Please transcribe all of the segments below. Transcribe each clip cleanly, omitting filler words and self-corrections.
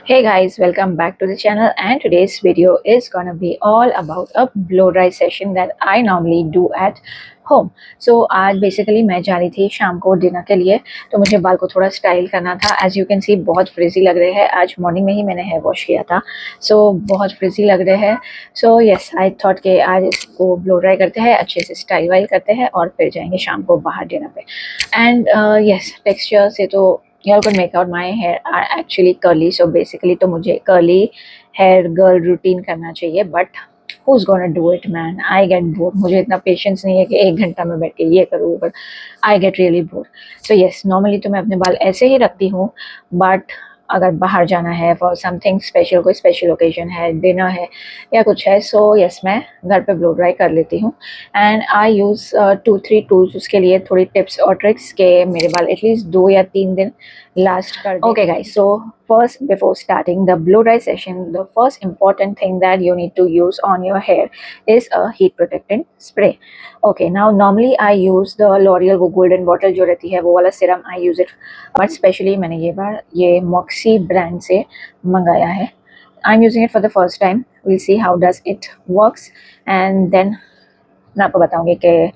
Hey guys, welcome back to the channel, and today's video is gonna be all about a blow dry session that I normally do at home. So आज basically मैं जा रही थी शाम को dinner के लिए, तो मुझे बाल को थोड़ा स्टाइल करना था। एज यू कैन सी बहुत फ्रिजी लग रहे हैं। आज मॉर्निंग में ही मैंने हेयर वॉश किया था, सो बहुत फ्रिजी लग रहे हैं। सो यस, आई थॉट कि आज इसको ब्लो ड्राई करते हैं, अच्छे से स्टाइल वाइल करते हैं और फिर जाएंगे शाम को बाहर डिनर पे। एंड यस, टेक्सचर से तो you all could make out my hair are actually curly, so basically तो मुझे curly hair girl routine करना चाहिए, but who's gonna do it man? I get bored. मुझे इतना patience नहीं है कि 1 घंटा में बैठ के ये करूँ, but I get really bored. So yes, normally तो मैं अपने बाल ऐसे ही रखती हूँ, but अगर बाहर जाना है फॉर समथिंग स्पेशल, कोई स्पेशल ओकेजन है, डिनर है या कुछ है, सो यस मैं घर पे ब्लो ड्राई कर लेती हूँ। एंड आई यूज़ 2-3 टूल्स उसके लिए, थोड़ी टिप्स और ट्रिक्स के मेरे बाल एटलीस्ट 2 या 3 दिन लास्ट कर दें। Okay guys, so first before starting the blow dry session, the first important thing that you need to use on your hair is a heat protectant spray. Okay, now normally I use the L'Oreal वो golden bottle जो रहती है वो वाला serum, I use it, but specially मैंने ये बार ये Moxie brand से मंगाया है। I'm using it for the first time. We'll see how does it works, and then मैं आपको बताऊंगी कि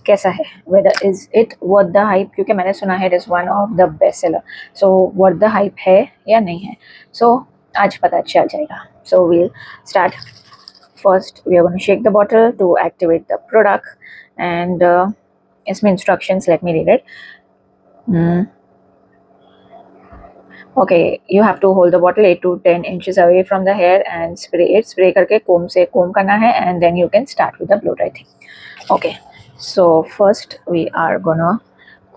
कैसा है, whether is it worth the hype, क्योंकि मैंने सुना है it is one of the best seller. So worth the hype है या नहीं है, सो आज पता चल जाएगा। So we'll start. First we are gonna shake the bottle to activate the product, and इसमें instructions, let me read it. Okay, you have to hold the bottle 8 to 10 inches away from the hair and spray it. Spray करके comb से comb करना है, and then you can start with the blow dry thing. Okay, so first we are gonna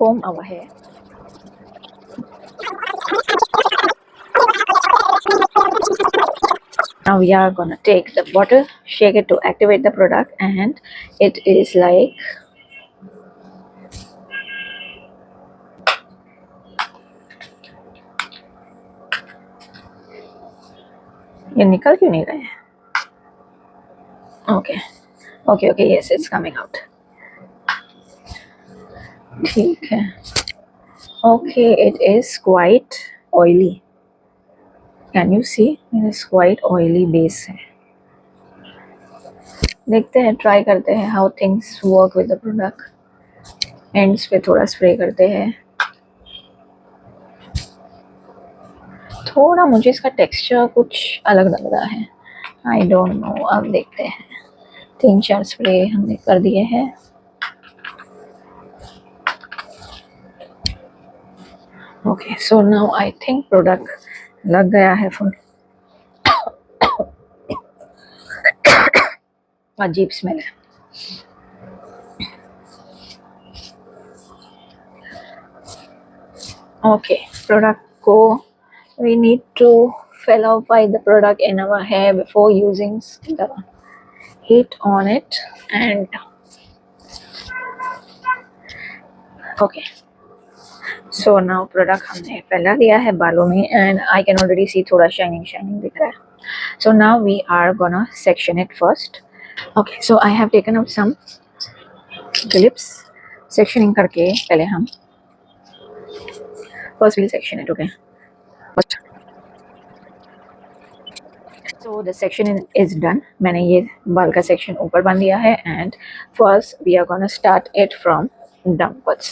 comb our hair. Now we are gonna take the bottle, shake it to activate the product, and it is like ये निकल क्यों नहीं रहे हैं? Okay, okay, okay, yes, it's coming out. ठीक है. Okay, it is quite oily. Can you see? It is quite oily base है. देखते हैं, ट्राई करते हैं how things work with the product. Ends पे थोड़ा स्प्रे करते हैं। थोड़ा मुझे इसका टेक्सचर कुछ अलग लग रहा है, आई डोंट नो, अब देखते हैं। 3-4 स्प्रे हमने कर दिए हैं। Okay, so now I think product लग गया है फुल। अजीब स्मेल है। ओके, प्रोडक्ट को we need to fill the product in our hair before using the heat on it, and okay, so now product हमने फैला दिया है बालों में, and I can already see थोड़ा shining दिख रहा है। So now we are gonna section it first. Okay, so I have taken out some clips, sectioning करके पहले हम first we'll section it. Okay, first. So the section is done. मैंने ये बाल का section ऊपर बांध दिया है, and first we are gonna start it from downwards.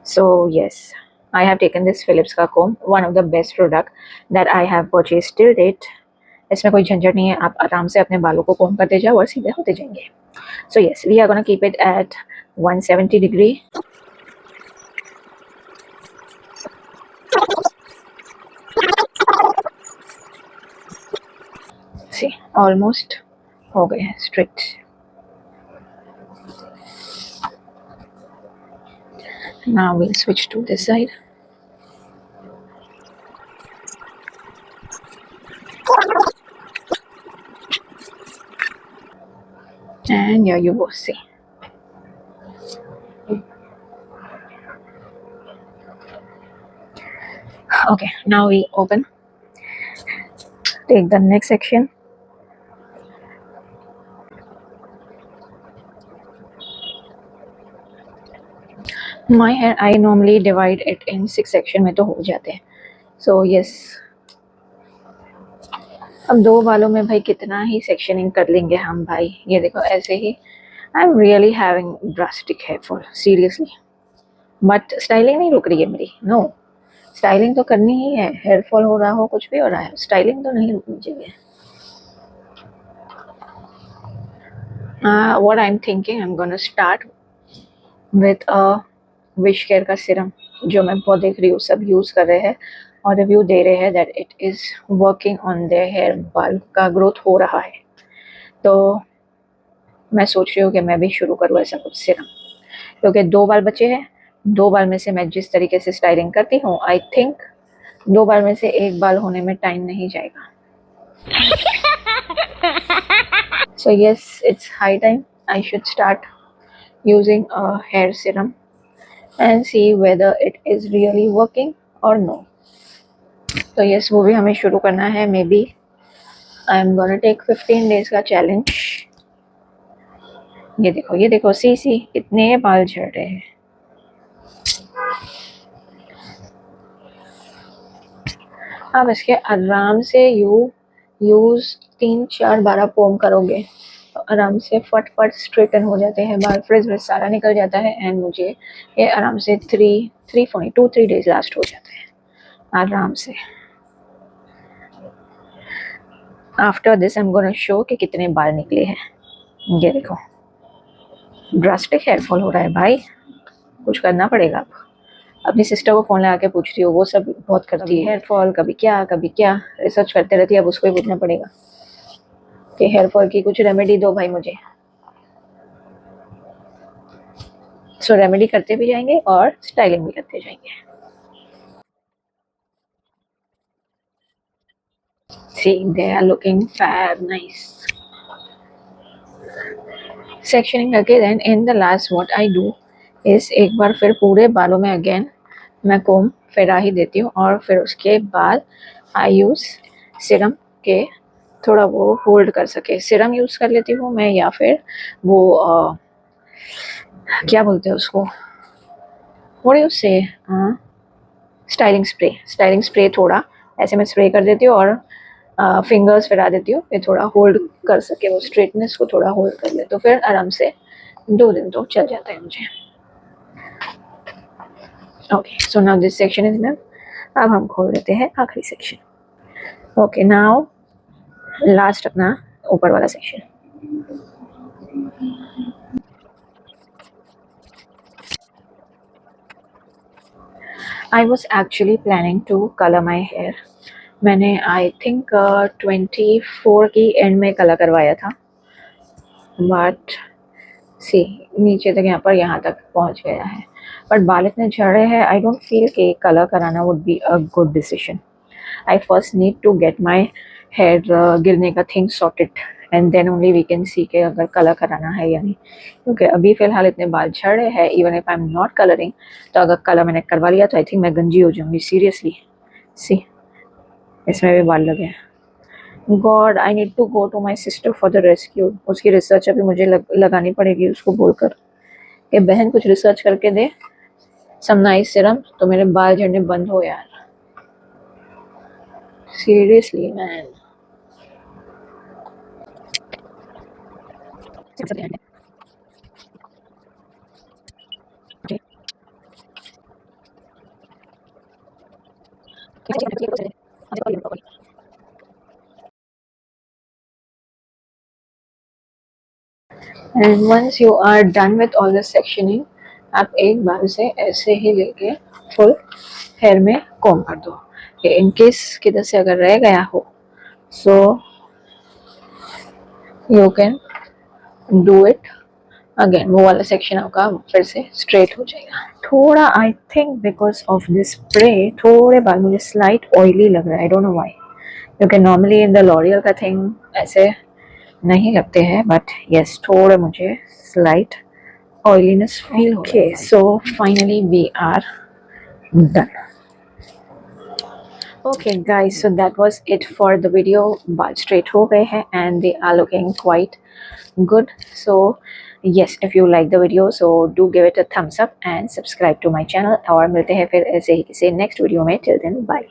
So yes, I have taken this Philips का comb, one of the best product that I have purchased till date. इसमें कोई झंझट नहीं है, आप आराम से अपने बालों को कोम करते जाओ और सीधे होते जाएंगे। So yes, we are gonna keep it at 170 degree. See, almost हो गए हैं straight. Now we'll switch to this side. And here you go, see. Okay, now we open. Take the next section. My hair, I normally divide it in 6 sections में तो हो जाते हैं. So yes, अब 2 बालों में भाई कितना ही सेक्शनिंग कर लेंगे हम भाई। ये देखो ऐसे ही। I am really having drastic hair fall seriously, but styling नहीं रुक रही है मेरी। नो, स्टाइलिंग तो करनी ही है। हेयर फॉल हो रहा हो, कुछ भी हो रहा है, स्टाइलिंग तो नहीं रुकनी चाहिए। What I'm thinking, I'm gonna start with a wish care का सिरम, जो मैं बहुत देख रही हूँ सब यूज़ कर रहे हैं और रिव्यू दे रहे हैं that it is working on their hair, बाल का ग्रोथ हो रहा है। तो मैं सोच रही हूँ कि मैं भी शुरू करूँ ऐसा कुछ सिरम, क्योंकि 2 बाल बचे हैं। 2 बाल में से मैं जिस तरीके से स्टाइलिंग करती हूँ, आई थिंक 2 बाल में से 1 बाल होने में टाइम नहीं जाएगा। So yes, it's high time I should start using a hair serum and see whether it is really working or no. तो yes, वो भी हमें शुरू करना है। Maybe I am gonna take 15 days का चैलेंज। ये देखो सी कितने बाल झड़ रहे हैं। आप इसके आराम से यूज़ 3-4 बार आप कोम करोगे तो आराम से फट स्ट्रेटन हो जाते हैं बाल, फ्रिज सारा निकल जाता है। एंड मुझे ये आराम से 3 डेज लास्ट हो जाते हैं आराम से। After this I am gonna show कि कितने बाल निकले हैं। ये देखो ड्रास्टिक हेयर फॉल हो रहा है भाई, कुछ करना पड़ेगा। अब अपनी सिस्टर को फ़ोन लगा के पूछती हूँ, वो सब बहुत करती है हेयर फॉल, कभी क्या रिसर्च करते रहती है। अब उसको ही पूछना पड़ेगा कि हेयर फॉल की कुछ रेमेडी दो भाई मुझे। सो रेमेडी करते भी जाएंगे और स्टाइलिंग भी करते जाएंगे। See, they are looking fab nice. Sectioning करके then in the last what I do इस एक बार फिर पूरे बालों में अगेन मैं कोम फिरा ही देती हूँ और फिर उसके बाद आई यूज़ सिरम के थोड़ा वो होल्ड कर सके। सिरम यूज़ कर लेती हूँ मैं, या फिर वो क्या बोलते हैं उसको, व्हाट यू से, स्टाइलिंग स्प्रे थोड़ा ऐसे मैं स्प्रे कर देती हूँ और फिंगर्स फिरा देती हूँ कि थोड़ा होल्ड कर सके, वो स्ट्रेटनेस को थोड़ा होल्ड कर ले, तो फिर आराम से 2 दिन तो चल जाता है मुझे। Okay, so now this section is done. अब हम खोल देते हैं आखिरी सेक्शन। ओके, नाउ लास्ट अपना ऊपर वाला section. I was actually planning to colour my hair. मैंने आई थिंक 24 की एंड में कलर करवाया था, बट सी नीचे तक यहाँ तक पहुँच गया है। बट बाल इतने झड़े हैं, आई डोंट फील कि कलर कराना would be a good decision. I first need to get my hair गिरने का thing sorted and then only we can see के अगर कलर कराना है या नहीं, क्योंकि अभी फ़िलहाल इतने बाल झड़े हैं। Even if I am not colouring, तो अगर कलर मैंने करवा लिया तो आई थिंक मैं गंजी हो जाऊँगी सीरियसली। सी इसमें भी बाल लगे हैं। God, I need to go to my sister for the rescue. उसकी रिसर्च अभी मुझे लगानी पड़ेगी उसको बोलकर कि बहन कुछ रिसर्च करके दे सम नाइस सिरम, तो मेरे बाल झड़ने बंद हो यार, seriously man. And once you are done with all the sectioning, आप एक बार से ऐसे ही लेके फुल हेयर में कॉम कर दो कि इन केस किधर से अगर रह गया हो, so you can do it again. वो वाला सेक्शन आपका फिर से स्ट्रेट हो जाएगा। थोड़ा I think because of this spray थोड़े बाल मुझे स्लाइट ऑयली लग रहा है, आई डोंट नो व्हाई, क्योंकि नॉर्मली इन द लॉरियल का थिंग ऐसे नहीं लगते हैं, बट यस थोड़े मुझे slight oiliness feel. Okay, so finally we are done. Okay guys, so that was it for the video. बाल straight हो गए हैं and they are looking quite good. So yes, if you like the video, so do give it a thumbs up and subscribe to my channel. और मिलते हैं फिर ऐसे ही किसी next video में. Till then, bye.